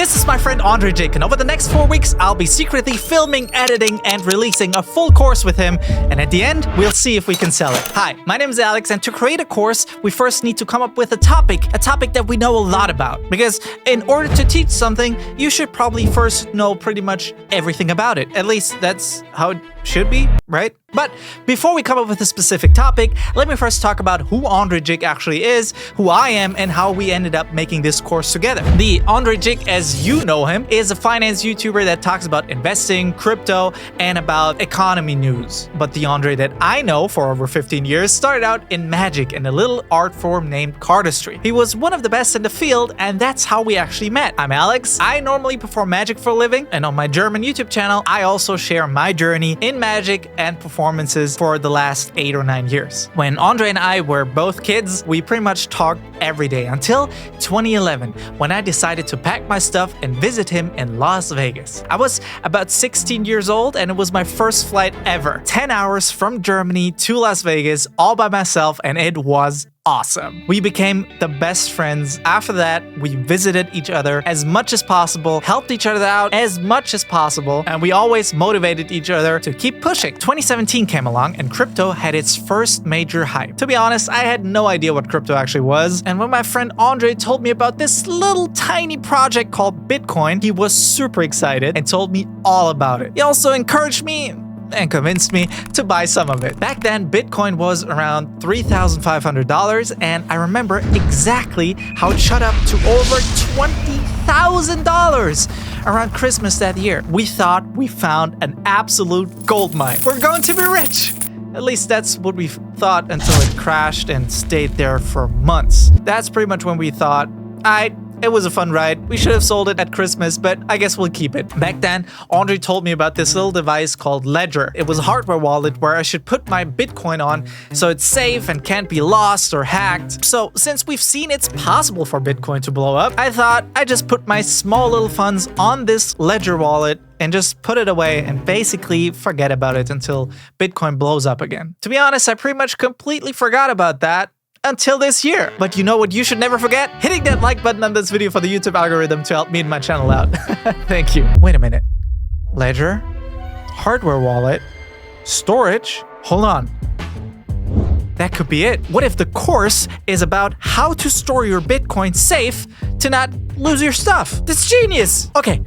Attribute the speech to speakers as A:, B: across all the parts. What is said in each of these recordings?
A: This is my friend Andre Jake, and over the next 4 weeks, I'll be secretly filming, editing, and releasing a full course with him, and at the end, we'll see if we can sell it. Hi, my name is Alex, and to create a course, we first need to come up with a topic that we know a lot about. Because in order to teach something, you should probably first know pretty much everything about it. At least that's how it should be, right? But before we come up with a specific topic, let me first talk about who Andre Jake actually is, who I am, and how we ended up making this course together. The Andre Jake, as you know him, is a finance YouTuber that talks about investing, crypto, and about economy news. But the Andre that I know for over 15 years started out in magic in a little art form named cardistry. He was one of the best in the field, and that's how we actually met. I'm Alex. I normally perform magic for a living, and on my German YouTube channel, I also share my journey in magic and performances for the last 8 or 9 years. When Andre and I were both kids, we pretty much talked every day until 2011, when I decided to pack my stuff and visit him in Las Vegas. I was about 16 years old, and it was my first flight ever. 10 hours from Germany to Las Vegas all by myself, and it was awesome. We became the best friends. After that, we visited each other as much as possible, helped each other out as much as possible, and we always motivated each other to keep pushing. 2017 came along and crypto had its first major hype. To be honest, I had no idea what crypto actually was, and when my friend Andre told me about this little tiny project called Bitcoin, he was super excited and told me all about it. He also encouraged me and convinced me to buy some of it. Back then, Bitcoin was around $3,500, and I remember exactly how it shot up to over $20,000 around Christmas that year. We thought we found an absolute gold mine. We're going to be rich! At least that's what we thought until it crashed and stayed there for months. That's pretty much when we thought, it was a fun ride. We should have sold it at Christmas, but I guess we'll keep it. Back then, Andre told me about this little device called Ledger. It was a hardware wallet where I should put my Bitcoin on so it's safe and can't be lost or hacked. So since we've seen it's possible for Bitcoin to blow up, I thought I'd just put my small little funds on this Ledger wallet and just put it away and basically forget about it until Bitcoin blows up again. To be honest, I pretty much completely forgot about that until this year. But you know what you should never forget? Hitting that like button on this video for the YouTube algorithm to help me and my channel out. Thank you. Wait a minute. Ledger? Hardware wallet? Storage? Hold on. That could be it. What if the course is about how to store your Bitcoin safe to not lose your stuff? That's genius! Okay.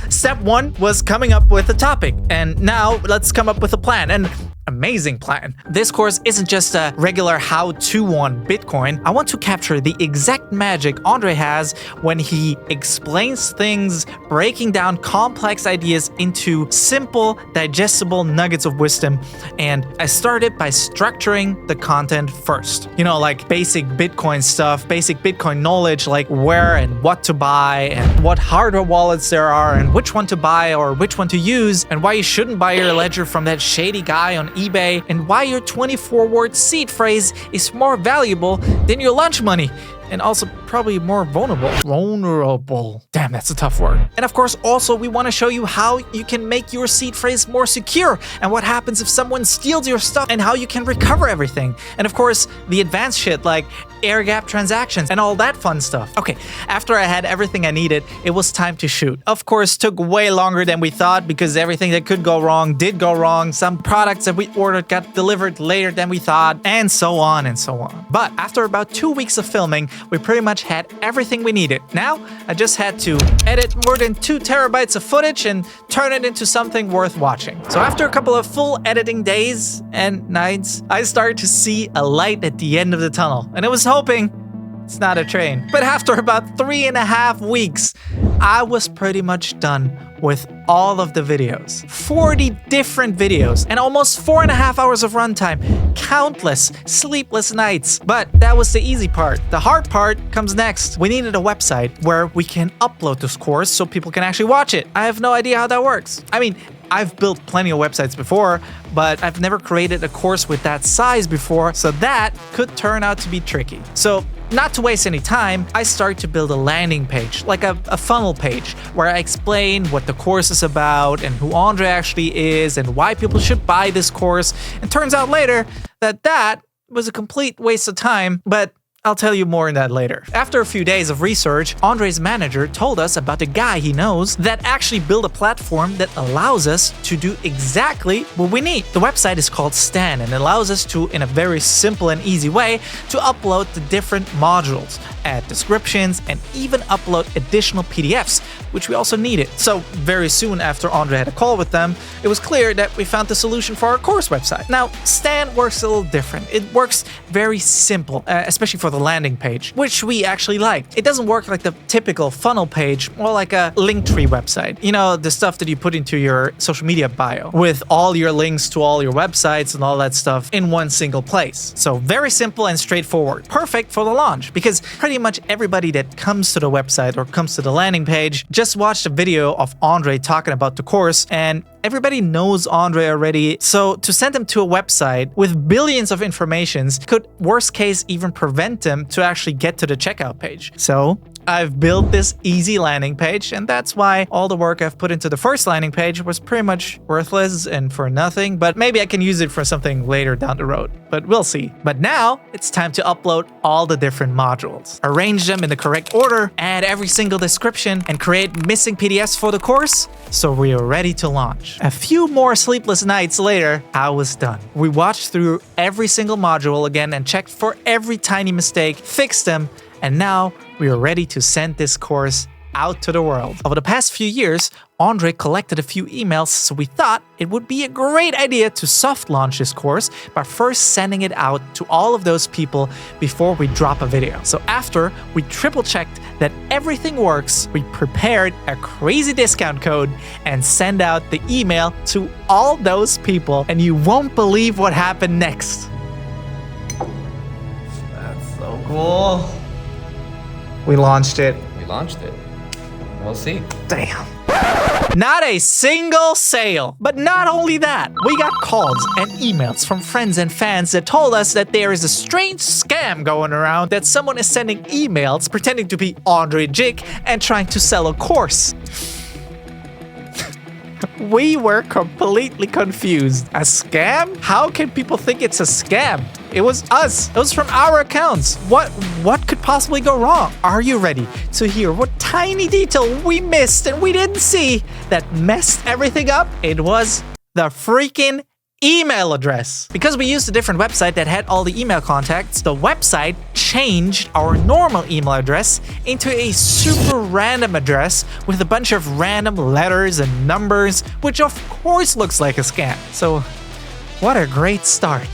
A: Step 1 was coming up with a topic, and now let's come up with a plan. And amazing plan. This course isn't just a regular how-to on Bitcoin. I want to capture the exact magic Andre has when he explains things, breaking down complex ideas into simple, digestible nuggets of wisdom. And I started by structuring the content first. You know, like basic Bitcoin stuff, basic Bitcoin knowledge, like where and what to buy, and what hardware wallets there are, and which one to buy or which one to use, and why you shouldn't buy your Ledger from that shady guy on eBay, and why your 24-word seed phrase is more valuable than your lunch money, and also probably more vulnerable. Damn, that's a tough word. And of course, also we want to show you how you can make your seed phrase more secure, and what happens if someone steals your stuff, and how you can recover everything. And of course, the advanced shit like air gap transactions and all that fun stuff. Okay, after I had everything I needed, it was time to shoot. Of course, took way longer than we thought because everything that could go wrong did go wrong. Some products that we ordered got delivered later than we thought, and so on and so on. But after about 2 weeks of filming, we pretty much had everything we needed. Now, I just had to edit more than 2 terabytes of footage and turn it into something worth watching. So after a couple of full editing days and nights, I started to see a light at the end of the tunnel, and it was hoping it's not a train. But after about 3.5 weeks, I was pretty much done with all of the videos. 40 different videos and almost 4.5 hours of runtime. Countless sleepless nights. But that was the easy part. The hard part comes next. We needed a website where we can upload this course so people can actually watch it. I have no idea how that works. I mean, I've built plenty of websites before, but I've never created a course with that size before, so that could turn out to be tricky. So not to waste any time, I started to build a landing page, like a funnel page, where I explain what the course is about and who Andre actually is and why people should buy this course. And turns out later that was a complete waste of time, but I'll tell you more on that later. After a few days of research, Andre's manager told us about a guy he knows that actually built a platform that allows us to do exactly what we need. The website is called Stan and allows us to, in a very simple and easy way, to upload the different modules, add descriptions, and even upload additional PDFs, which we also needed. So very soon after Andre had a call with them, it was clear that we found the solution for our course website. Now, Stan works a little different. It works very simple, especially for the landing page, which we actually liked. It doesn't work like the typical funnel page, more like a Linktree website. You know, the stuff that you put into your social media bio with all your links to all your websites and all that stuff in one single place. So very simple and straightforward. Perfect for the launch because pretty much everybody that comes to the website or comes to the landing page just watched a video of Andre talking about the course, and everybody knows Andre already. So to send them to a website with billions of informations could, worst case, even prevent them to actually get to the checkout page. So I've built this easy landing page, and that's why all the work I've put into the first landing page was pretty much worthless and for nothing, but maybe I can use it for something later down the road, but we'll see. But now it's time to upload all the different modules, arrange them in the correct order, add every single description, and create missing PDFs for the course, so we are ready to launch. A few more sleepless nights later, I was done. We watched through every single module again and checked for every tiny mistake, fixed them, and now we are ready to send this course out to the world. Over the past few years, Andre collected a few emails, so we thought it would be a great idea to soft launch this course by first sending it out to all of those people before we drop a video. So after we triple checked that everything works, we prepared a crazy discount code and send out the email to all those people, and you won't believe what happened next.
B: That's so cool.
A: We launched it.
B: We launched it. We'll see.
A: Damn. Not a single sale. But not only that, we got calls and emails from friends and fans that told us that there is a strange scam going around, that someone is sending emails pretending to be Andre Jik and trying to sell a course. We were completely confused. A scam? How can people think it's a scam? It was us. It was from our accounts. What could possibly go wrong? Are you ready to hear what tiny detail we missed and we didn't see that messed everything up? It was the freaking email address. Because we used a different website that had all the email contacts, the website changed our normal email address into a super random address with a bunch of random letters and numbers, which of course looks like a scam. So what a great start.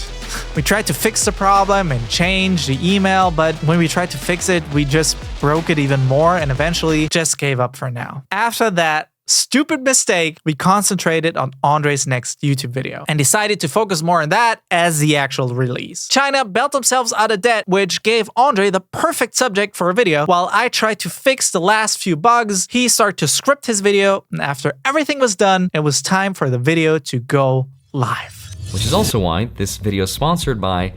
A: We tried to fix the problem and change the email, but when we tried to fix it, we just broke it even more and eventually just gave up for now. After that stupid mistake, we concentrated on Andre's next YouTube video and decided to focus more on that as the actual release. China bailed themselves out of debt, which gave Andre the perfect subject for a video. While I tried to fix the last few bugs, he started to script his video, and after everything was done, it was time for the video to go live.
B: Which is also why this video is sponsored by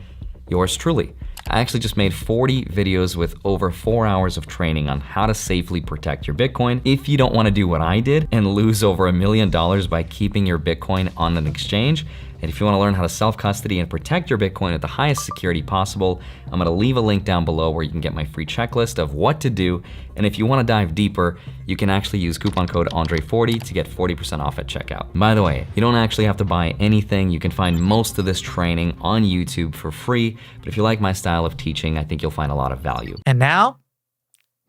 B: yours truly. I actually just made 40 videos with over 4 hours of training on how to safely protect your Bitcoin if you don't want to do what I did and lose over $1 million by keeping your Bitcoin on an exchange. And if you want to learn how to self-custody and protect your Bitcoin at the highest security possible, I'm going to leave a link down below where you can get my free checklist of what to do. And if you want to dive deeper, you can actually use coupon code Andre40 to get 40% off at checkout. By the way, you don't actually have to buy anything. You can find most of this training on YouTube for free. But if you like my style of teaching, I think you'll find a lot of value.
A: And now,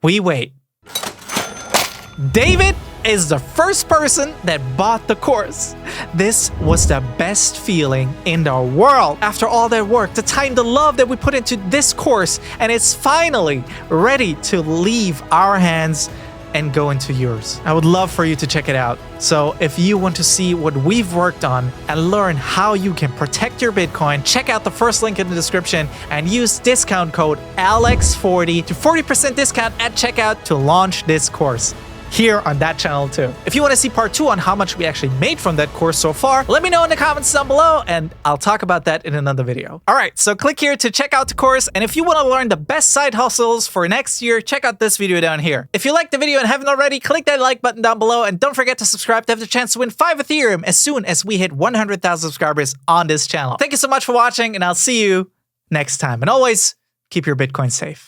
A: we wait. David is the first person that bought the course. This was the best feeling in the world. After all that work, the time, the love that we put into this course, and it's finally ready to leave our hands and go into yours. I would love for you to check it out. So if you want to see what we've worked on and learn how you can protect your Bitcoin, check out the first link in the description and use discount code ALEX40 to 40% discount at checkout to launch this course here on that channel too. If you want to see part 2 on how much we actually made from that course so far, let me know in the comments down below and I'll talk about that in another video. Alright, so click here to check out the course, and if you want to learn the best side hustles for next year, check out this video down here. If you liked the video and haven't already, click that like button down below and don't forget to subscribe to have the chance to win 5 Ethereum as soon as we hit 100,000 subscribers on this channel. Thank you so much for watching and I'll see you next time. And always, keep your Bitcoin safe.